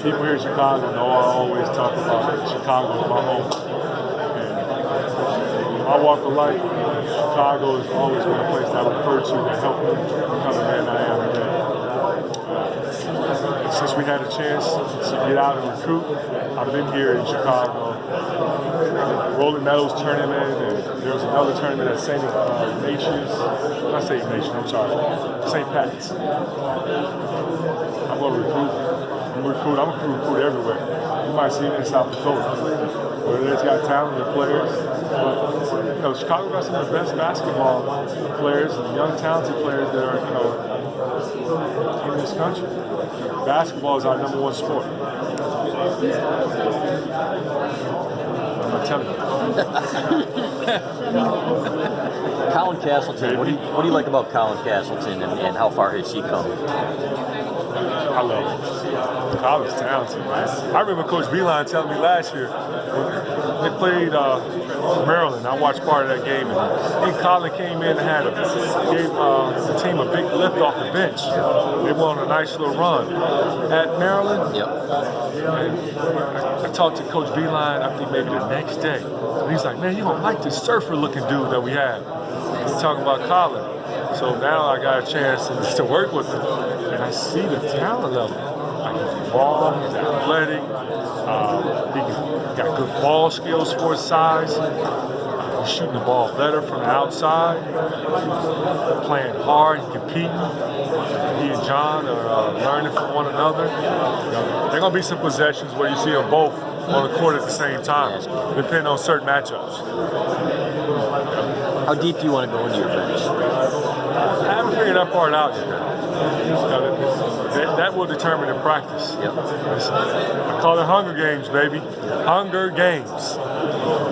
people here in Chicago know I always talk about Chicago as my home. And my walk of life, Chicago has always been a place that I refer to that helped me become the man I am today. Since we had a chance to get out and recruit, I've been here in Chicago. Rolling Meadows tournament, and there was another tournament at St. Ignatius. Not St. Ignatius, I'm sorry. St. Pat's. I'm going to recruit. I'm going to recruit everywhere. You might see it in South Dakota, where it's got talented players. But Chicago got some of the best basketball players and young talented players that are in this country. Basketball is our #1 sport. I'm telling you. Colin Castleton, what do you like about Colin Castleton and how far has he come? I love him. Colin's talented, man. I remember Coach Beeline telling me last year when they played Maryland. I watched part of that game, and I think Colin came in and gave the team a big lift off the bench. They went on a nice little run at Maryland. Yep. And I talked to Coach Beeline, I think maybe the next day. And he's like, man, you don't like this surfer-looking dude that we have. We're talking about Colin. So now I got a chance to work with him, and I see the talent level. He's long, he's athletic, he got good ball skills for his size. He's shooting the ball better from the outside, playing hard, competing. He and John are learning from one another. There are going to be some possessions where you see them both on the court at the same time, depending on certain matchups. How deep do you want to go into your bench? I haven't figured that part out yet. That will determine in practice. Yep. I call it Hunger Games, baby. Hunger Games.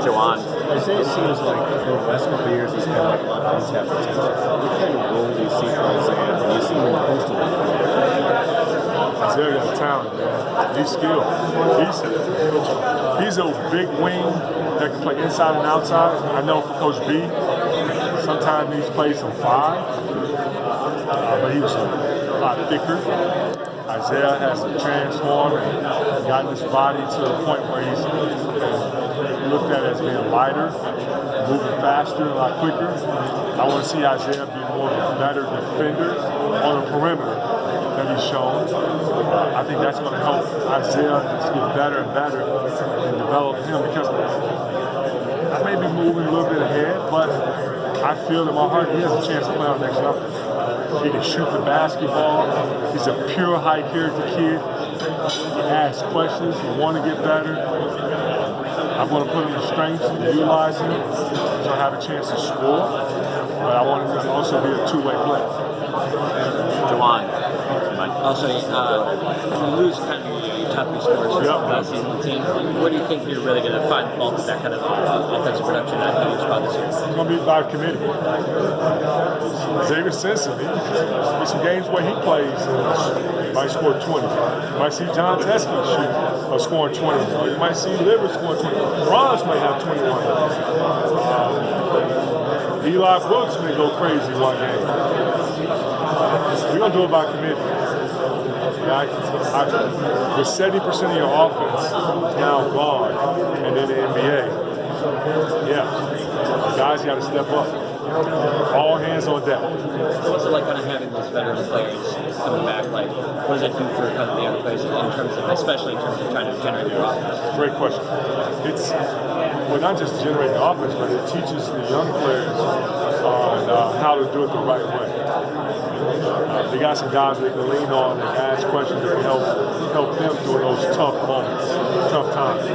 Juwan. Isaiah seems like for the last couple of years he's had potential. What kind of role do you see for Isaiah? Do you see him posting? Isaiah got talent, man. He's skilled. He's a big wing that can play inside and outside. I know for Coach B, sometimes he's played some 5. But he was a lot thicker. Isaiah has transformed and gotten his body to a point where he's looked at as being lighter, moving faster, a lot quicker. I want to see Isaiah be more of a better defender on the perimeter than he's shown. I think that's going to help Isaiah just get better and better and develop him, because I may be moving a little bit ahead, but I feel in my heart he has a chance to play on next level. He can shoot the basketball. He's a pure high character kid. He asks questions. He wants to get better. I'm going to put him in strengths and utilize him so I have a chance to score. But I want him to also be a two-way player. Juwan. Also, you lose kind of your top 3 scorers for last season on the team. Where do you think you're really going to find the bulk of that kind of offensive production at each spot this year? It's going to be by committee. Xavier Simpson, there's some games where he plays and might score 20. You might see John Teskey scoring 20. You might see Liver scoring 20. Bronze might have 21. Eli Brooks may go crazy one game. We're going to do it by committee. With 70% of your offense now gone, and in the NBA, guys got to step up. All hands on deck. What's it like kind of having those veteran players coming back? Like, what does that do for kind of the other players in terms of, especially in terms of trying to generate your offense? Great question. It's not just generating offense, but it teaches the young players on how to do it the right way. They got some guys they can lean on and ask questions that can help them during those tough moments, tough times.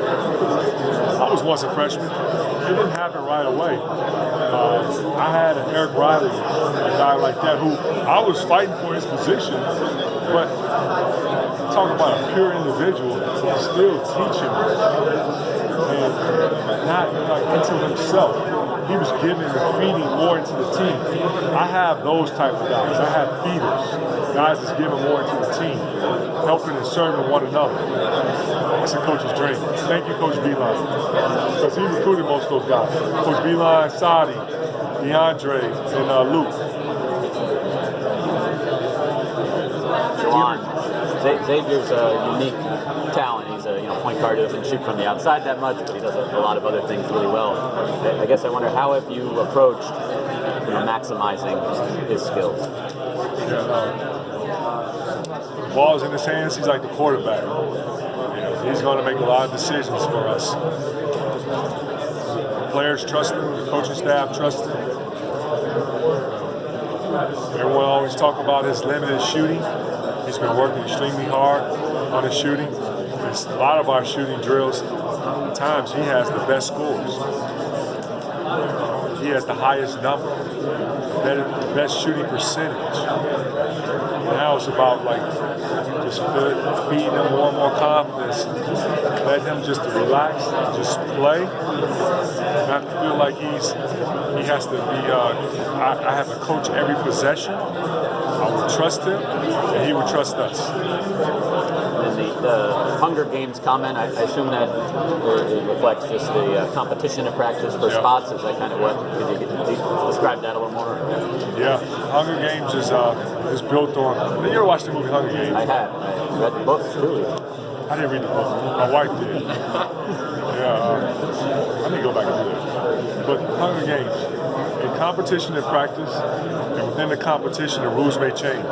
I was once a freshman. It didn't happen right away. I had an Eric Riley, a guy like that, who I was fighting for his position, but talking about a pure individual, still teaching and not into himself. He was giving and feeding more into the team. I have those type of guys. I have feeders, guys that's giving more into the team, helping and serving one another. That's a coach's dream. Thank you, Coach Beeline, because he recruited most of those guys. Coach Beeline, Sadi, DeAndre, and Luke. Juwan. Xavier's a unique a point guard who doesn't shoot from the outside that much, but he does a lot of other things really well. I guess I wonder, how have you approached maximizing his skills? The ball's in his hands. He's like the quarterback. He's going to make a lot of decisions for us. The players trust him. The coaching staff trust him. Everyone always talk about his limited shooting. He's been working extremely hard on his shooting. A lot of our shooting drills, at times he has the best scores. He has the highest number, the best shooting percentage. Now it's about just feeding him more and more confidence, let him just to relax, just play, not feel like he has to be. I have to coach every possession. I would trust him, and he would trust us. And the Hunger Games comment, I assume that it reflects just the competition in practice for spots. Is that kind of what? Could you describe that a little more? Yeah, Hunger Games is built on. You ever watched the movie Hunger Games? I have. I read the book too. I didn't read the book. My wife did. I need to go back and do that. But Hunger Games, in competition and practice, and within the competition, the rules may change.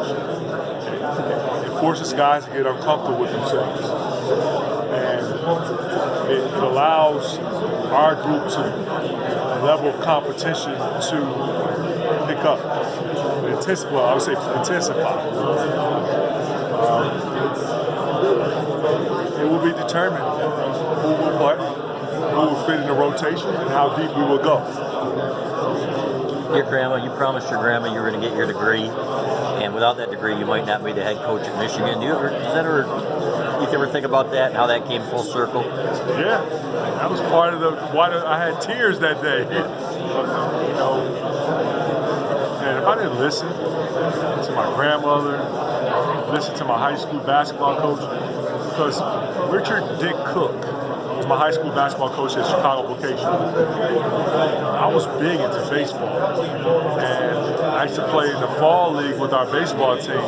It forces guys to get uncomfortable with themselves. And it allows our group to a level of competition to pick up. I would say intensify. It will be determined who will play, who will fit in the rotation, and how deep we will go. You promised your grandma you were going to get your degree, and without that degree, you might not be the head coach at Michigan. Do you ever think about that and how that came full circle? Yeah, that was part of why I had tears that day. And if I didn't listen to my grandmother, listen to my high school basketball coach, because Richard Dick Cook was my high school basketball coach at Chicago Vocation. I was big into baseball, and I used to play in the fall league with our baseball team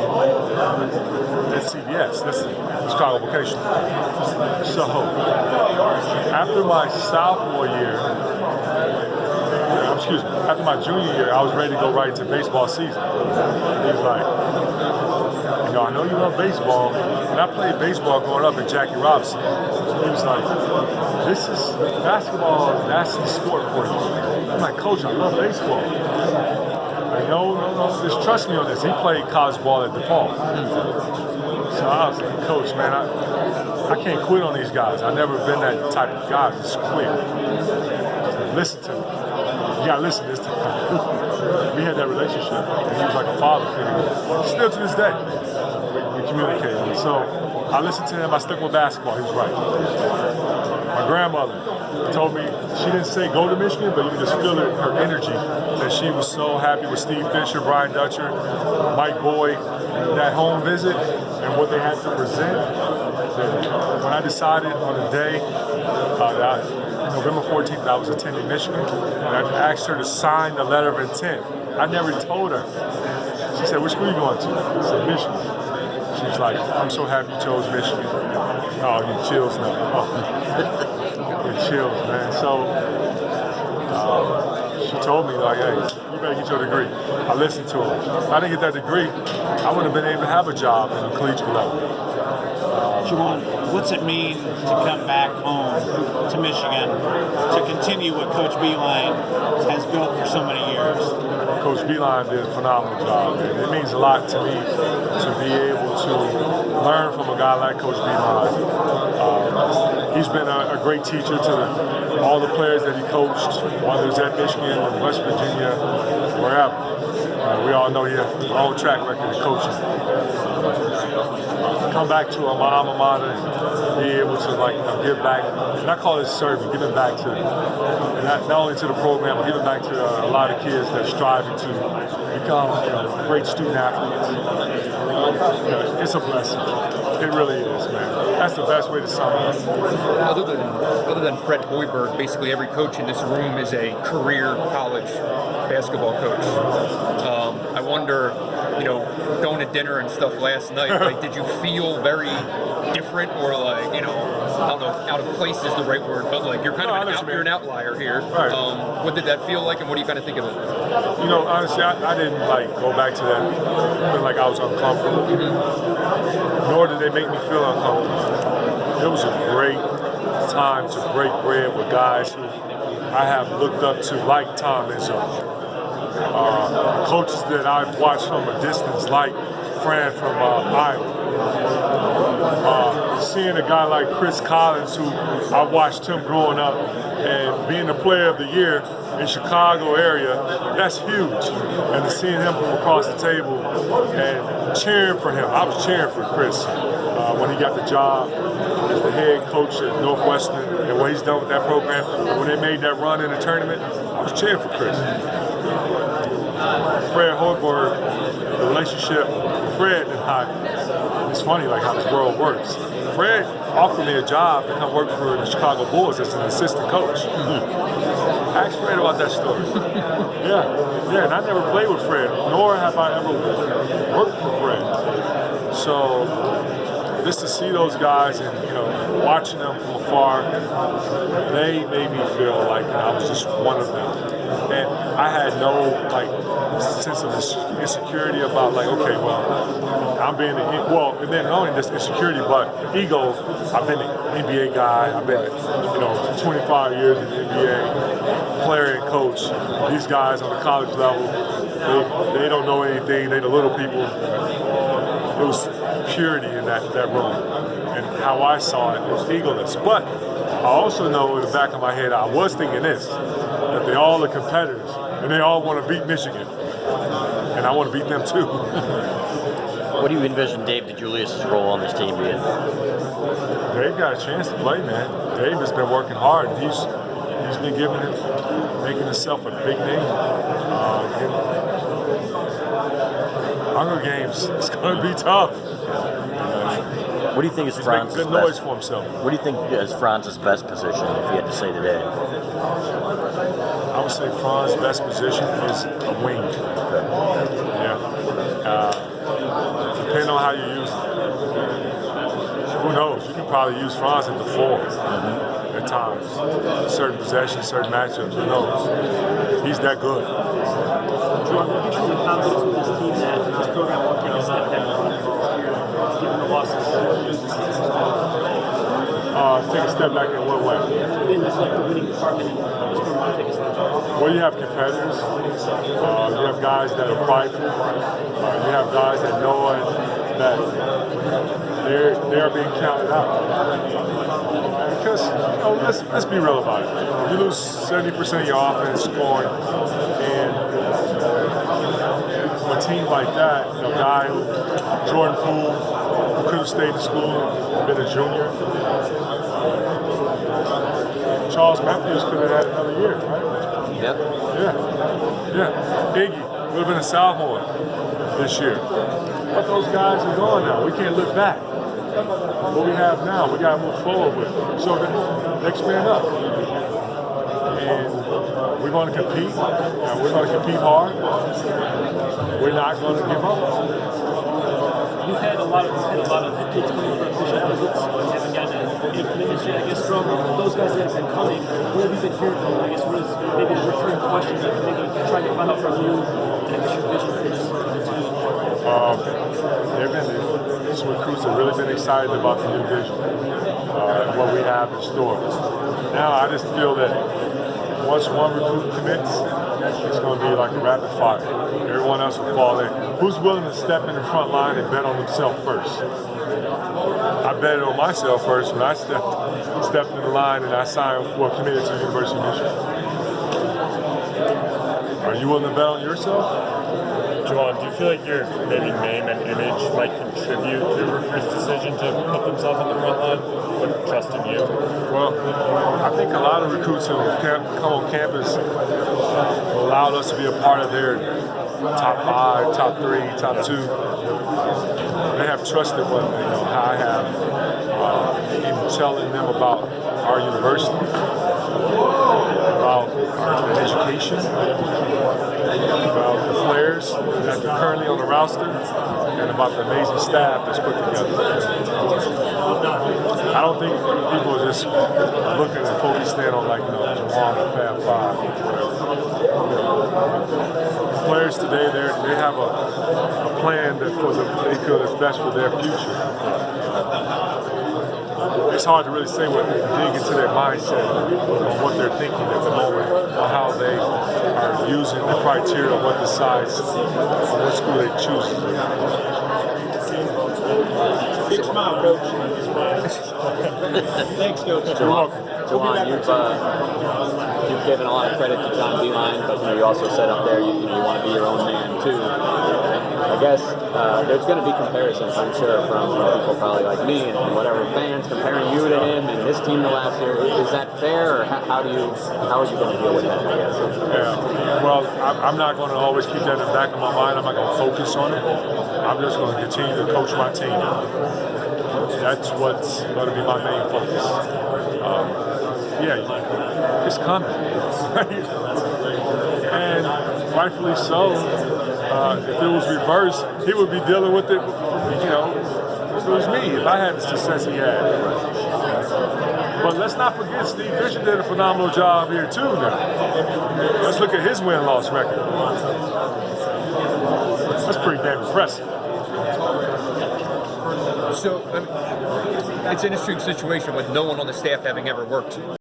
at CBS. That's Chicago Vocation. So after my after my junior year, I was ready to go right into baseball season. He was like, I know you love baseball, and I played baseball growing up in Jackie Robinson. He was like, this is basketball, that's the sport for you. I'm like, Coach, I love baseball. Like, no, just trust me on this. He played college ball at DePaul. So I was like, Coach, man, I can't quit on these guys. I've never been that type of guy, just quit. Listen to me. You gotta listen to this time. We had that relationship, and he was like a father figure. Still to this day, we communicate. And so I listened to him, I stuck with basketball, he was right. My grandmother told me, she didn't say go to Michigan, but you can just feel her energy, that she was so happy with Steve Fisher, Brian Dutcher, Mike Boyd, that home visit, and what they had to present. When I decided on the day November 14th, I was attending Michigan, and I asked her to sign the letter of intent. I never told her. She said, which school are you going to? I said, Michigan. She was like, I'm so happy you chose Michigan. Oh, you chills now. Oh. You chills, man. So she told me, like, hey, you better get your degree. I listened to her. If I didn't get that degree, I wouldn't have been able to have a job in a collegiate level. Juwan, what's it mean to come back home to Michigan to continue what Coach Beilein has built for so many years? Coach Beilein did a phenomenal job, and it means a lot to me to be able to learn from a guy like Coach Beilein. He's been a great teacher to all the players that he coached, whether it's at Michigan, West Virginia, wherever. We all know he has a long track record of coaching. Come back to my alma mater and be able to give back, and I call it serving, giving back to, and not only to the program, but giving back to a lot of kids that are striving to become great student athletes. It's a blessing. It really is, man. That's the best way to sum it up. Other than Fred Hoiberg, basically every coach in this room is a career college basketball coach. I wonder, going to dinner and stuff last night, did you feel very different, or don't know if out of place is the right word, but like you're kind of you're an outlier here. Right. What did that feel like, and what do you kind of think of it? You know, honestly, I didn't like go back to that feeling like I was uncomfortable. Nor did they make me feel uncomfortable. It was a great time to break bread with guys who I have looked up to, like Tom Izzo. Coaches that I've watched from a distance, like Fran from Iowa. Seeing a guy like Chris Collins, who I watched him growing up, and being the player of the year in Chicago area, that's huge. And seeing him from across the table and cheering for him. I was cheering for Chris when he got the job as the head coach at Northwestern and what he's done with that program. And when they made that run in the tournament, I was cheering for Chris. Fred Hoiberg, the relationship with Fred and I, it's funny like how this world works. Fred offered me a job to come work for the Chicago Bulls as an assistant coach. Ask Fred about that story. Yeah, and I never played with Fred, nor have I ever worked for Fred. So just to see those guys and watching them from afar, they made me feel like I was just one of them. And I had no sense of insecurity about okay, well, I'm being and then not only just insecurity but ego. I've been an NBA guy. I've been 25 years in the NBA, player and coach. These guys on the college level, they don't know anything. They the little people. It was purity in that room, and how I saw it was egoless. But I also know in the back of my head I was thinking this. That they all are competitors, and they all want to beat Michigan, and I want to beat them too. What do you envision Dave DeJulius' role on this team being? Dave got a chance to play, man. Dave has been working hard. He's been making himself a big name. Hunger Games, it's going to be tough. What do you think is Franz's good noise for himself? What do you think is Franz's best position, if you had to say today? I would say Franz's best position is a wing. Yeah. Depending on how you use it. Who knows? You can probably use Franz at the 4 at times. Certain possessions, certain matchups. Who knows? He's that good. Juwan, what gives you the confidence with this team that this program will take a step back given the losses? Take a step back in what way? In the winning department, this program will take a step back. Well, you have competitors. You have guys that are prideful. You have guys that know that they're being counted out. Because let's be real about it. You lose 70% of your offense scoring, and a team like that, a guy Jordan Poole, who could have stayed in school, been a junior. Charles Matthews could have had another year, right? Yep. Yeah. Iggy would have been a sophomore this year. But those guys are gone now. We can't look back. What we have now, we got to move forward with. So the next man up. And we're going to compete. And we're going to compete hard. We're not going to give up. You've had a lot of kids coming for official visits. You haven't gotten any commitments yet. I guess from those guys that have been coming, what have you been hearing from them? I guess what is maybe the recurring question that maybe trying to find out from you and I guess your vision for this team? These recruits have really been excited about the new vision and what we have in store. Now I just feel that once one recruit commits, it's going to be like a rapid fire. Everyone else will fall in. Who's willing to step in the front line and bet on themselves first? I betted on myself first when I stepped in the line and I committed to the University of Michigan. Are you willing to bet on yourself? Juwan, do you feel like your maybe name and image might contribute to a recruit's decision to put themselves on the front line with trust in you? Well, I think a lot of recruits who come on campus allowed us to be a part of their top 5, top 3, top 2. They have trusted what how I have in telling them about our university, about our education, about the players that are currently on the roster, and about the amazing staff that's put together. I don't think people just looking and focusing in on like Juwan or Fab Five. Players today, they have a plan that they feel is best for their future. It's hard to really say dig into their mindset on what they're thinking at the moment, or how they are using the criteria of what decides what school they choose. Big smile, Coach. Thanks, Coach. You're welcome. Juwan, you've given a lot of credit to John Beeline, but you also said up there you want to be your own man too. I guess there's going to be comparisons, I'm sure, from people probably like me and whatever fans comparing you to him and his team to last year. Is that fair, or how are you going to deal with that? I guess. Yeah. Well, I'm not going to always keep that in the back of my mind. I'm not going to focus on it. I'm just going to continue to coach my team. That's what's going to be my main focus. Yeah, it's coming. And rightfully so. If it was reversed, he would be dealing with it, if it was me, if I had the success he had. But let's not forget, Steve Fisher did a phenomenal job here too now. Let's look at his win-loss record. That's pretty damn impressive. So, it's an interesting situation with no one on the staff having ever worked